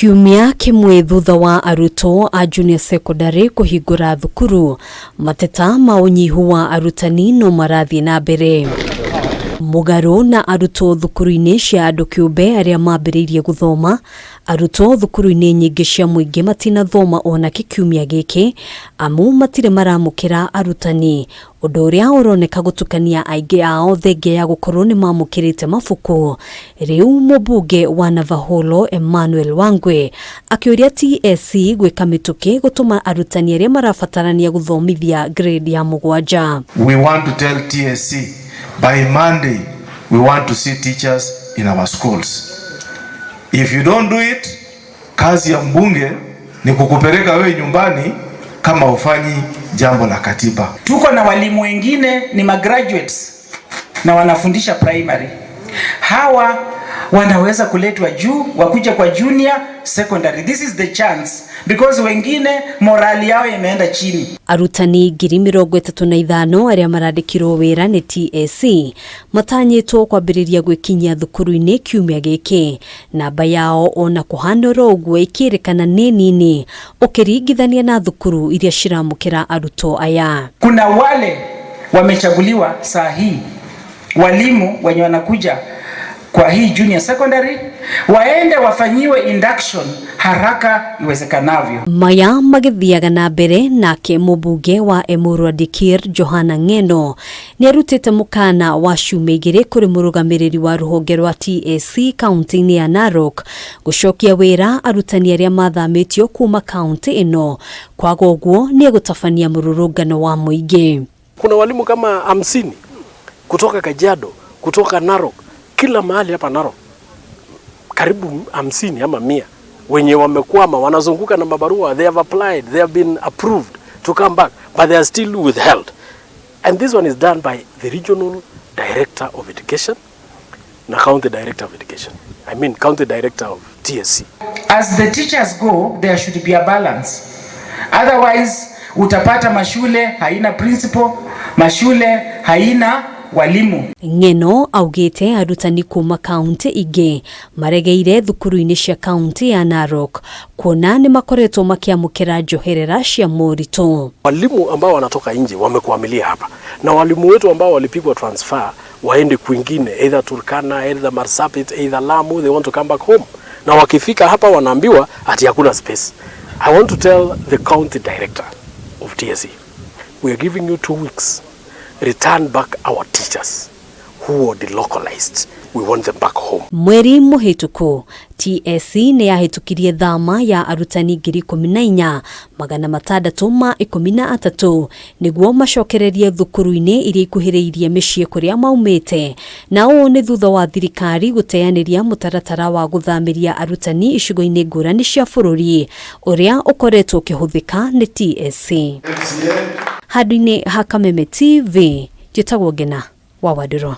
Kiumia kimwe thutha wa arutwo a junior secondary kuhingura thukuru, mateta ma unyihu wa arutani no marathi na mbere. Mugaru na arutwo thukuru-ini cia andu kiumbe aria mambiriirie guthoma, arutwo thukuru-ini nyingi cia muingi matinathoma ona kiumia giki amu matire maramukira arutani, undu uria uroneka gutukania aingi ao thenge ya gukorwo ni mamukirite mabuku. Riu mubunge wa Navaholo Emmanuel Wangwe akiuria TSC gwika mituki gutuma arutani aria marabatarania guthomithia grade ya 7. We want to tell TSC by Monday, we want to see teachers in our schools. If you don't do it, kazi ya mbunge ni kukupeleka wewe nyumbani kama ufanyi jambo la katiba. Tuko na walimu wengine ni graduates na wanafundisha primary. Hawa wanaweza kuletwa juu wakuja kwa junior secondary. This is the chance because wengine morali yao imeenda chini. Arutani 35,000 aria marandikirwo wira ni TSC matanyitwo kwambiriria gwikinyia thukuru-ini kiumia giki. Namba yao ona kuhandora uguo ikirikana ni nini ukiringithania na thukuru iria ciramukira arutwo aya. Kuna wale wamechaguliwa saa hii, walimu wenye wanakuja kwa hii junior secondary waende wafanyiwe induction haraka iwezekanavyo. Maya magithiaga na mbere nake mubunge wa Emurua Dikir Johana Ngeno ni arutite mukana wa shumegire kuri murugamiriri wa ruhonge rwa TSC county ya Narok gucokia wira arutani aria mathamitio kuma county ino, kwa goguo ni gutafania mururungano wa muingi. Kuna walimu kama 50 kutoka Kajiado, kutoka Narok, kila mahali hapa Narok, karibu 50 ama 100 wenye wamekwama wanazunguka na mabarua. They have applied, they have been approved to come back, but they are still withheld. And this one is done by the regional director of education na county director of education. I mean county director of TSC. As the teachers go, there should be a balance. Otherwise utapata mashule haina principal, mashule haina walimu. Ngeno augite arutani kuma county ige maregeire thukuru-ini cia county ya Narok kuona ni makoretwo makiamukira njoherera cia morito. Walimu ambao wanatoka nje wamekwamilia hapa, na walimu wetu ambao walipigwa transfer waende kwingine, either Turkana, either Marsabit, either Lamu, they want to come back home. Na wakifika hapa wanaambiwa ati hakuna space. I want to tell the county director of TSC, we are giving you 2 weeks. Return back our teachers who are delocalized. We want them back home. Mweri muhituku TSC ni yahitukirie thama ya arutani 14,613 niguo macokererie thukuru-ini iria ikuhiriirie micii kuria maumite, na uu ni thutha wa thirikari guteaniria mutaratara wa guthamiria arutani icigo-ini ngurani cia bururi uria ukoretwo ukihuthika ni TSC. Handũ-inĩ ha Kameme TV, njĩtagwo Ngina wa Waduro.